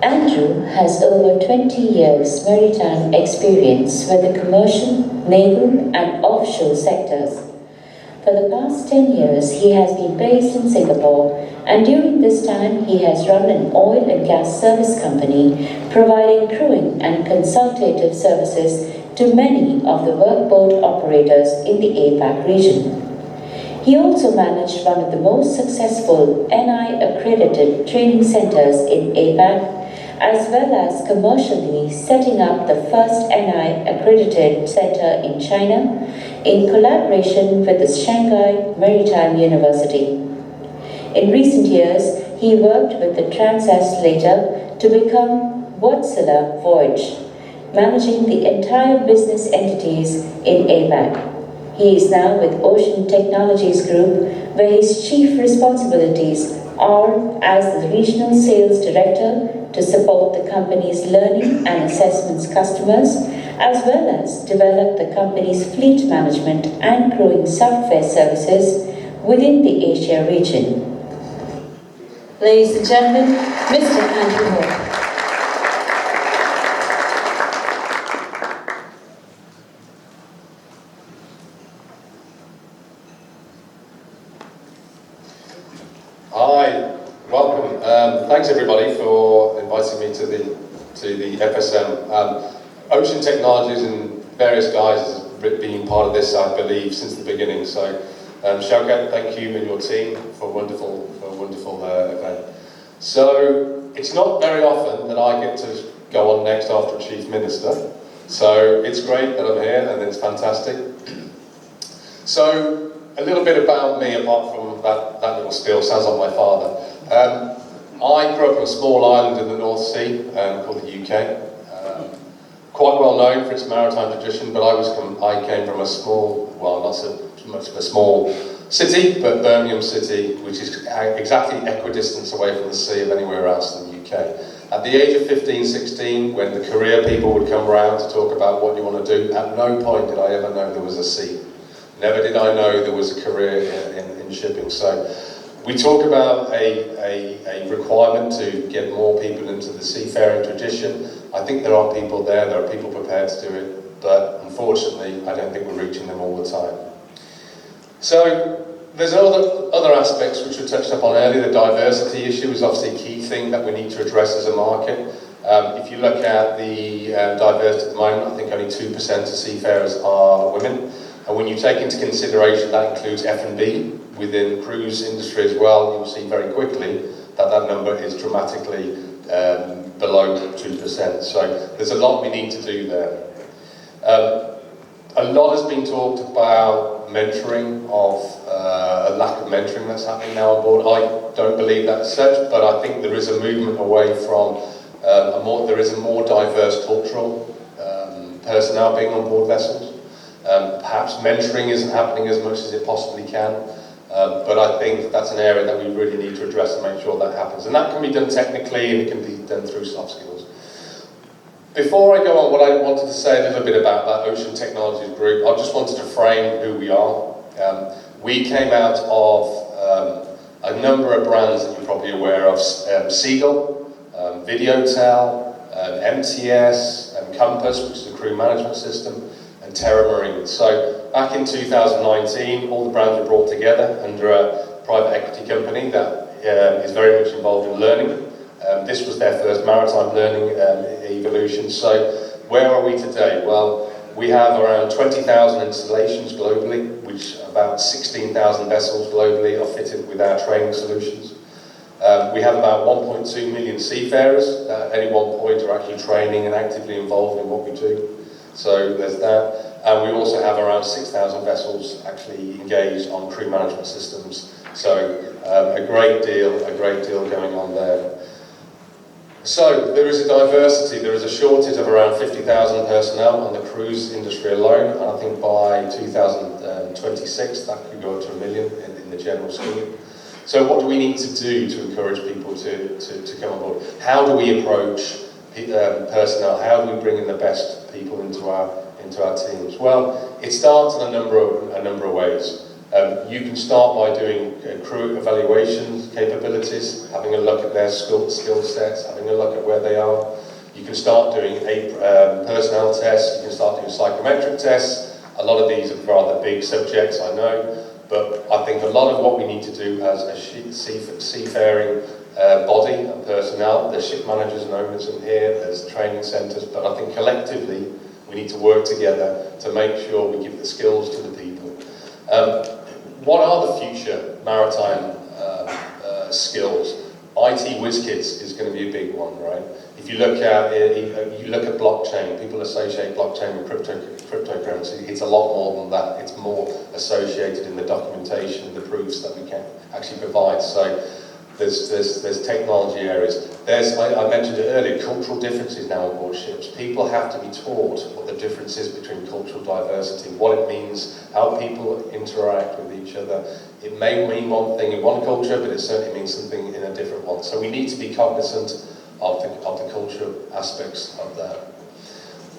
Andrew has over 20 years maritime experience with the commercial, naval and offshore sectors. For the past 10 years, he has been based in Singapore, and during this time, he has run an oil and gas service company, providing crewing and consultative services to many of the workboat operators in the APAG region. He also managed one of the most successful NI-accredited training centers in APAC, as well as commercially setting up the first NI-accredited center in China in collaboration with the Shanghai Maritime University. In recent years, he worked with the Translator to become Wärtsilä Voyage, managing the entire business entities in APAC. He is now with Ocean Technologies Group, where his chief responsibilities are as the Regional Sales Director to support the company's learning and assessments customers, as well as develop the company's fleet management and crewing software services within the Asia region. Ladies and gentlemen, Mr. Andrew Hall. Hi, welcome. Thanks everybody for inviting me to the FSM. Ocean Technologies and various guys has been part of this, I believe, since the beginning. So, Shaukat, thank you and your team for a wonderful event. So, it's not very often that I get to go on next after a Chief Minister. So, it's great that I'm here and it's fantastic. So, a little bit about me, apart from that little spiel, sounds like my father. I grew up on a small island in the North Sea called the UK. Quite well known for its maritime tradition, but I came from a small, well, not so much of a small city, but Birmingham City, which is exactly equidistant away from the sea of anywhere else in the UK. At the age of 15, 16, when the career people would come around to talk about what you want to do, at no point did I ever know there was a sea. Never did I know there was a career in shipping. So we talk about a requirement to get more people into the seafaring tradition. I think there are people there are people prepared to do it, but unfortunately I don't think we're reaching them all the time. So there's other aspects which we touched upon earlier. The diversity issue is obviously a key thing that we need to address as a market. If you look at the diversity at the moment, I think only 2% of seafarers are women. And when you take into consideration that includes F&B within the cruise industry as well, you'll see very quickly that number is dramatically below 2%. So there's a lot we need to do there. A lot has been talked about mentoring, a lack of mentoring that's happening now on board. I don't believe that as such, but I think there is a movement away from there is a more diverse cultural personnel being on board vessels. Perhaps mentoring isn't happening as much as it possibly can, but I think that's an area that we really need to address and make sure that happens. And that can be done technically and it can be done through soft skills. Before I go on, what I wanted to say a little bit about that Ocean Technologies Group, I just wanted to frame who we are. We came out of a number of brands that you're probably aware of, Seagull, Videotel, MTS, Compass, which is a crew management system, and Terra Marine. So back in 2019, all the brands were brought together under a private equity company that is very much involved in learning. This was their first maritime learning evolution. So where are we today? Well, we have around 20,000 installations globally, which about 16,000 vessels globally are fitted with our training solutions. We have about 1.2 million seafarers that at any one point are actually training and actively involved in what we do. So there's that. And we also have around 6,000 vessels actually engaged on crew management systems. So a great deal going on there. So there is a diversity, there is a shortage of around 50,000 personnel on the cruise industry alone, and I think by 2026 that could go up to 1 million in the general scheme. So what do we need to do to encourage people to come on board? How do we approach personnel? How do we bring in the best people into our teams? Well, it starts in a number of ways. You can start by doing crew evaluation capabilities, having a look at their skill sets, having a look at where they are. You can start doing personnel tests, you can start doing psychometric tests. A lot of these are rather big subjects, I know, but I think a lot of what we need to do as a seafaring body and personnel, there's ship managers and owners in here, there's training centres, but I think collectively we need to work together to make sure we give the skills to the people. What are the future maritime skills? IT whiz kids is going to be a big one, right? If you look at blockchain, people associate blockchain with cryptocurrency. It's a lot more than that. It's more associated in the documentation and the proofs that we can actually provide. So there's technology areas. I mentioned it earlier, cultural differences now on board ships. People have to be taught what the difference is between cultural diversity, what it means, how people interact with each other. It may mean one thing in one culture, but it certainly means something in a different one. So we need to be cognizant of the cultural aspects of that.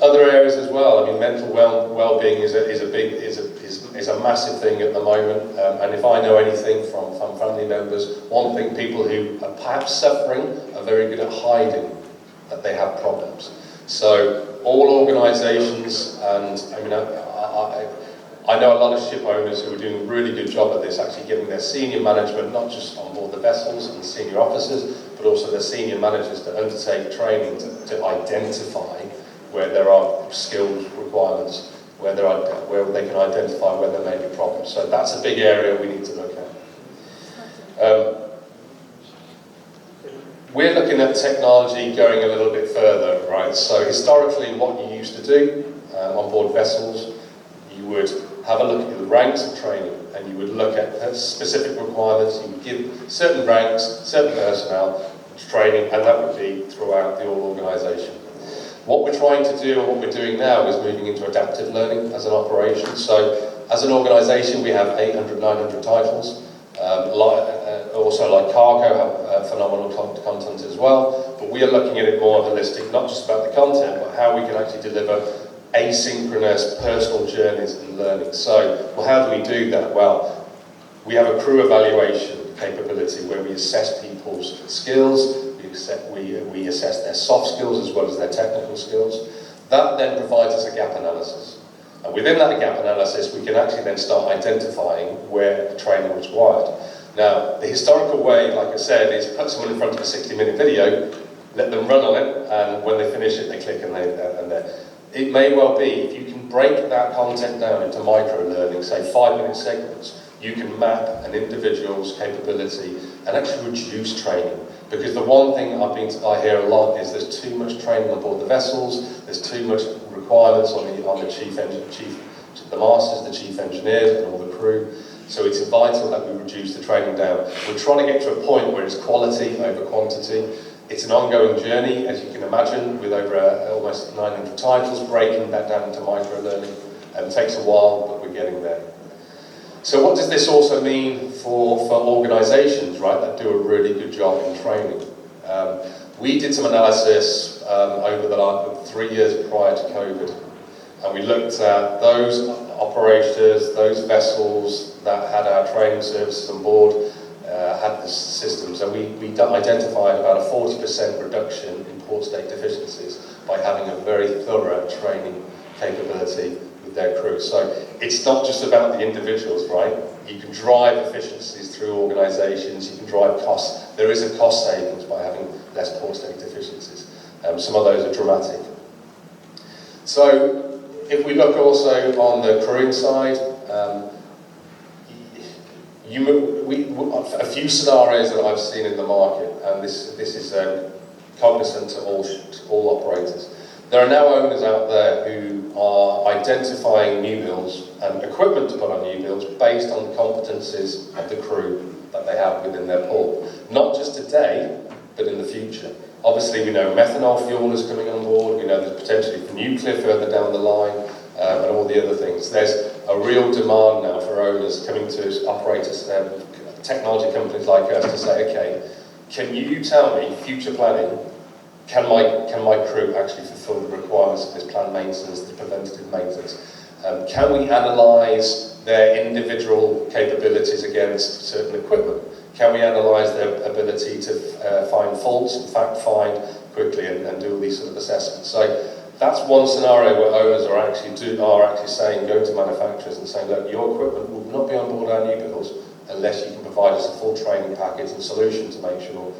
Other areas as well. I mean, mental well-being is a massive thing at the moment. And if I know anything from family members, one thing people who are perhaps suffering are very good at hiding that they have problems. So all organisations, and I mean, I know a lot of ship owners who are doing a really good job at this, actually getting their senior management, not just on board the vessels and senior officers, but also their senior managers to undertake training to identify where there are skills requirements, where they can identify where there may be problems. So that's a big area we need to look at. We're looking at technology going a little bit further, right? So historically, what you used to do on board vessels, you would have a look at the ranks of training, and you would look at specific requirements. You would give certain ranks, certain personnel training, and that would be throughout the whole organisation. What we're trying to do, and what we're doing now, is moving into adaptive learning as an operation. So, as an organisation, we have 800, 900 titles. Also, like cargo, have phenomenal content as well. But we are looking at it more holistic, not just about the content, but how we can actually deliver asynchronous personal journeys and learning. So, well, how do we do that? Well, we have a crew evaluation capability where we assess people's skills. We assess their soft skills as well as their technical skills. That then provides us a gap analysis. And within that gap analysis, we can actually then start identifying where training is required. Now, the historical way, like I said, is put someone in front of a 60-minute video, let them run on it, and when they finish it, they click and they're. It may well be, if you can break that content down into micro-learning, say 5-minute segments, you can map an individual's capability and actually reduce training. Because the one thing I hear a lot is there's too much training on board the vessels, there's too much requirements on the masters, the chief engineers, and all the crew. So it's vital that we reduce the training down. We're trying to get to a point where it's quality over quantity. It's an ongoing journey, as you can imagine, with over almost 900 titles. Breaking that down into micro-learning takes a while, but we're getting there. So what does this also mean for organisations, right, that do a really good job in training? We did some analysis over the last 3 years prior to COVID, and we looked at those operators, those vessels that had our training services on board, had the systems, and we identified about a 40% reduction in port state deficiencies by having a very thorough training capability with their crew. So it's not just about the individuals, right? You can drive efficiencies through organisations, you can drive costs. There is a cost savings by having less port state deficiencies. Some of those are dramatic. So if we look also on the crewing side, a few scenarios that I've seen in the market, and this is cognizant to all operators. There are now owners out there who are identifying new builds and equipment to put on new builds based on the competencies of the crew that they have within their port. Not just today, but in the future. Obviously, we know methanol fuel is coming on board, we know there's potentially for nuclear further down the line, and all the other things. There's a real demand now for owners coming to operators, technology companies like us to say, okay, can you tell me, future planning, can my crew actually fulfill the requirements of this planned maintenance, the preventative maintenance? Can we analyse their individual capabilities against certain equipment? Can we analyse their ability to find faults and fact find quickly and do all these sort of assessments? So that's one scenario where owners are actually saying, going to manufacturers and saying, look, your equipment will not be on board our new builds unless you can provide us a full training package and solution to make sure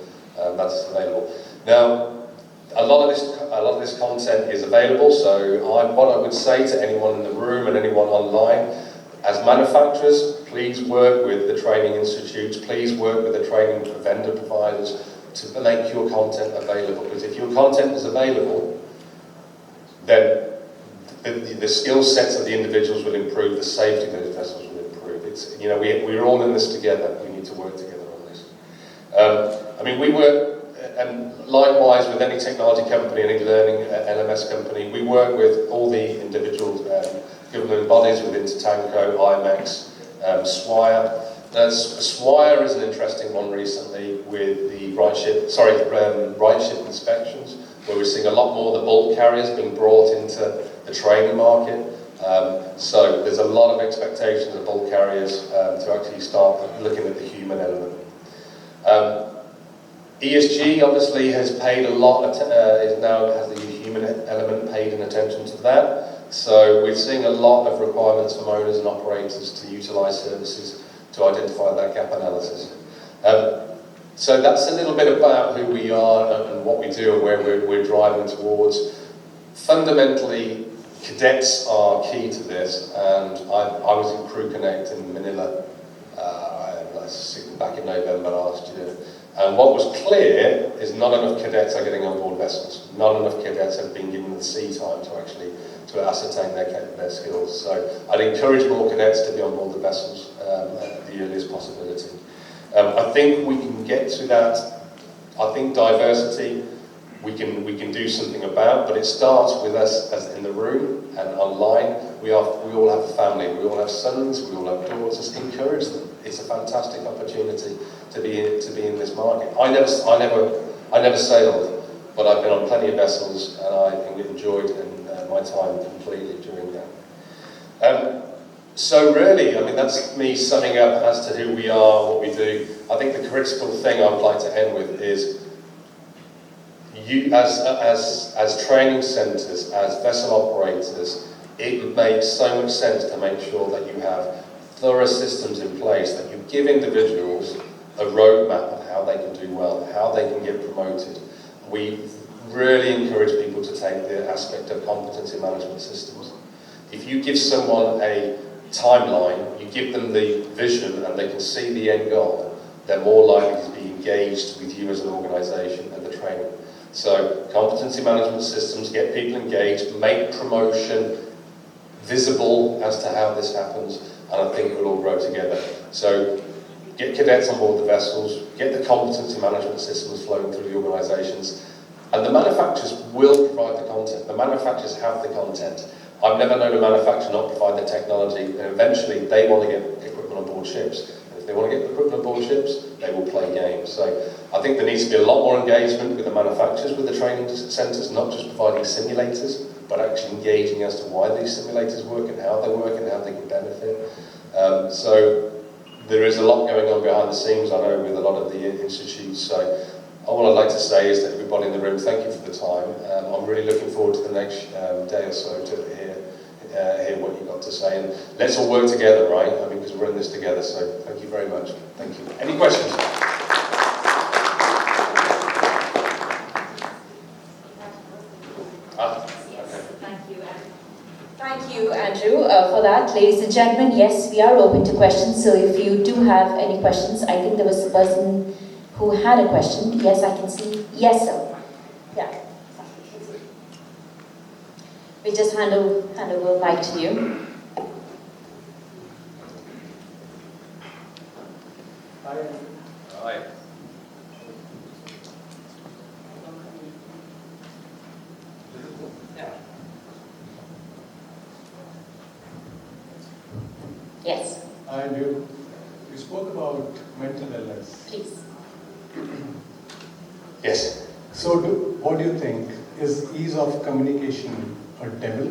that's available. Now, a lot of this content is available, so what I would say to anyone in the room and anyone online, as manufacturers, please work with the training institutes, please work with the training vendor providers to make your content available, because if your content is available, then the skill sets of the individuals will improve, the safety of those vessels will improve. It's, you know, we're all in this together, we need to work together on this. I mean, we work, and likewise with any technology company, any learning LMS company, we work with all the individual government bodies within Tatanco, IMEX, Swire. Swire is an interesting one recently with the right ship inspections, where we're seeing a lot more of the bulk carriers being brought into the training market. So there's a lot of expectations of bulk carriers to actually start looking at the human element. ESG obviously has paid a lot, now has the human element paid in attention to that. So we're seeing a lot of requirements from owners and operators to utilise services to identify that gap analysis. So that's a little bit about who we are and what we do and where we're driving towards. Fundamentally, cadets are key to this, and I was in Crew Connect in Manila back in November last year. And what was clear is not enough cadets are getting on board vessels. Not enough cadets have been given the sea time to actually ascertain their skills. So I'd encourage more cadets to be on board the vessels at the earliest possibility. I think we can get to that. I think diversity we can do something about, but it starts with us as in the room and online. We all have a family. We all have sons. We all have daughters. Encourage them. It's a fantastic opportunity to be in this market. I never sailed, but I've been on plenty of vessels, and I enjoyed my time completely during that. So really, I mean, that's me summing up as to who we are, what we do. I think the critical thing I'd like to end with is you, as training centres, as vessel operators, it makes so much sense to make sure that you have thorough systems in place, that you give individuals a roadmap of how they can do well, how they can get promoted. We really encourage people to take the aspect of competency management systems. If you give someone a timeline, you give them the vision and they can see the end goal, they're more likely to be engaged with you as an organisation and the training. So competency management systems, get people engaged, make promotion visible as to how this happens, and I think we'll all grow together. So get cadets on board the vessels, get the competency management systems flowing through the organisations, and the manufacturers will provide the content. The manufacturers have the content. I've never known a manufacturer not provide the technology, and eventually they want to get equipment on board ships. And if they want to get equipment on board ships, they will play games. So I think there needs to be a lot more engagement with the manufacturers, with the training centres, not just providing simulators, but actually engaging as to why these simulators work and how they work and how they can benefit. So there is a lot going on behind the scenes, I know, with a lot of the institutes. So all I'd like to say is that everybody in the room, thank you for the time. I'm really looking forward to the next day or so to hear what you've got to say. And let's all work together, right? I mean, because we're in this together. So thank you very much. Thank you. Any questions? Thank you, Andrew, for that. Ladies and gentlemen, yes, we are open to questions. So if you do have any questions, I think there was a person who had a question. Yes, I can see. Yes, sir. Yeah. We just hand over the mic to you. Hi. Hi. Yes. And you spoke about mental illness. Please. Yes. So what do you think? Is ease of communication a devil,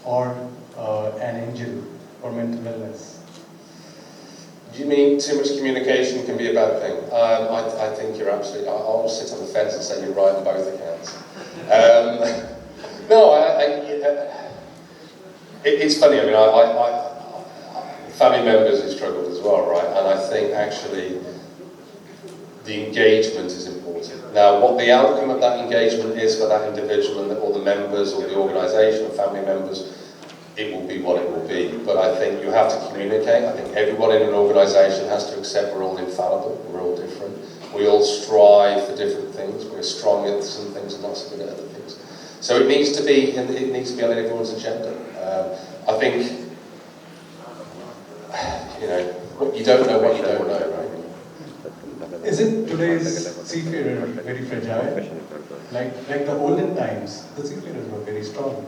or an engine for mental wellness? Do you mean too much communication can be a bad thing? I think you're absolutely... I'll sit on the fence and say you're right on both accounts. No, it's funny. I mean, family members have struggled as well, right? And I think actually the engagement is important. Now, what the outcome of that engagement is for that individual or the members or the organisation, family members, it will be what it will be. But I think you have to communicate. I think everyone in an organisation has to accept we're all infallible, we're all different. We all strive for different things. We're strong at some things and not so good at other things. So it needs to be on everyone's agenda. I think, you know, what you don't know, right? Isn't today's seafarer very fragile? Like the olden times, the seafarers were very strong.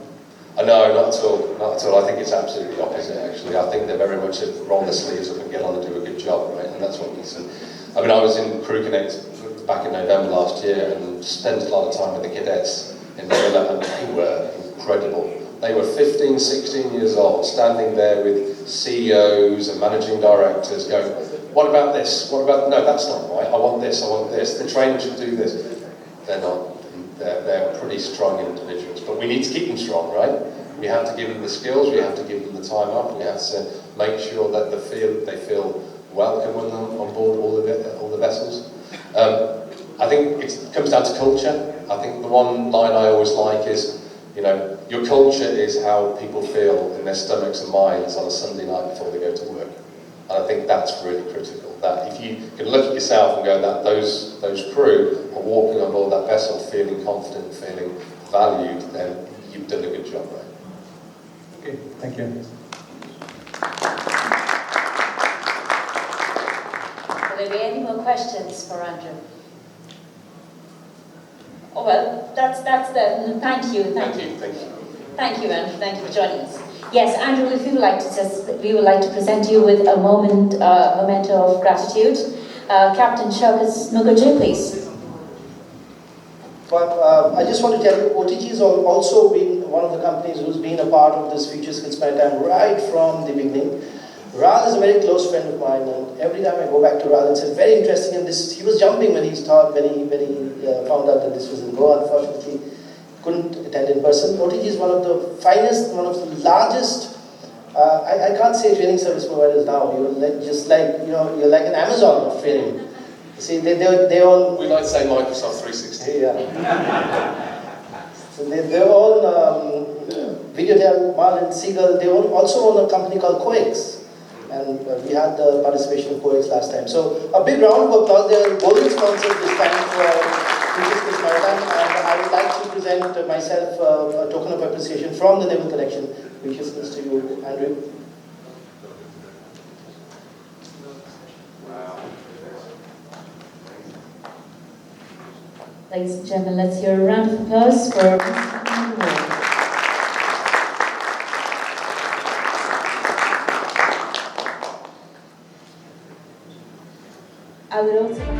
No, not at all. Not at all. I think it's absolutely the opposite, actually. I think they're very much roll their sleeves up and get on and do a good job, right? And that's what needs to... I mean, I was in Crew Connect back in November last year and spent a lot of time with the cadets in Manila, and they were incredible. They were 15, 16 years old, standing there with CEOs and managing directors going, what about this? What about... No, that's not right. I want this, I want this. The trainer should do this. They're not. They're pretty strong individuals, but we need to keep them strong, right? We have to give them the skills, we have to give them the time up, we have to make sure that they feel welcome when they're on board all the vessels. I think it comes down to culture. I think the one line I always like is, you know, your culture is how people feel in their stomachs and minds on a Sunday night before they go to work. And I think that's really critical. That if you can look at yourself and go that those crew are walking on board that vessel feeling confident, feeling valued, then you've done a good job, right? Okay, thank you. Will there be any more questions for Andrew? Oh well, that's the thank you. Thank you. Thank you, Andrew. Thank you for joining us. Yes, Andrew, if you would like to we would like to present you with a memento of gratitude. Captain Shaukat Mukherjee, please. Well, I just want to tell you, OTG has also been one of the companies who's been a part of this Future Skills Maritime right from the beginning. Ral is a very close friend of mine, and every time I go back to Ral, it's very interesting. And he was jumping when he found out that this was in Goa. Unfortunately, couldn't attend in person. OTG is one of the finest, one of the largest. I can't say training service providers now. You're like an Amazon of training. See, they own. We like to say Microsoft 360. Yeah. So they own Videotel, Mal and Seagull. They also own a company called Coex, and we had the participation of Coex last time. So a big round of applause. They are golden sponsors this time for Future Skills Maritime, and I would like to present myself a token of appreciation from the Naval Collection. Future Skills to you, Andrew. Ladies and gentlemen, let's hear a round of applause for I would also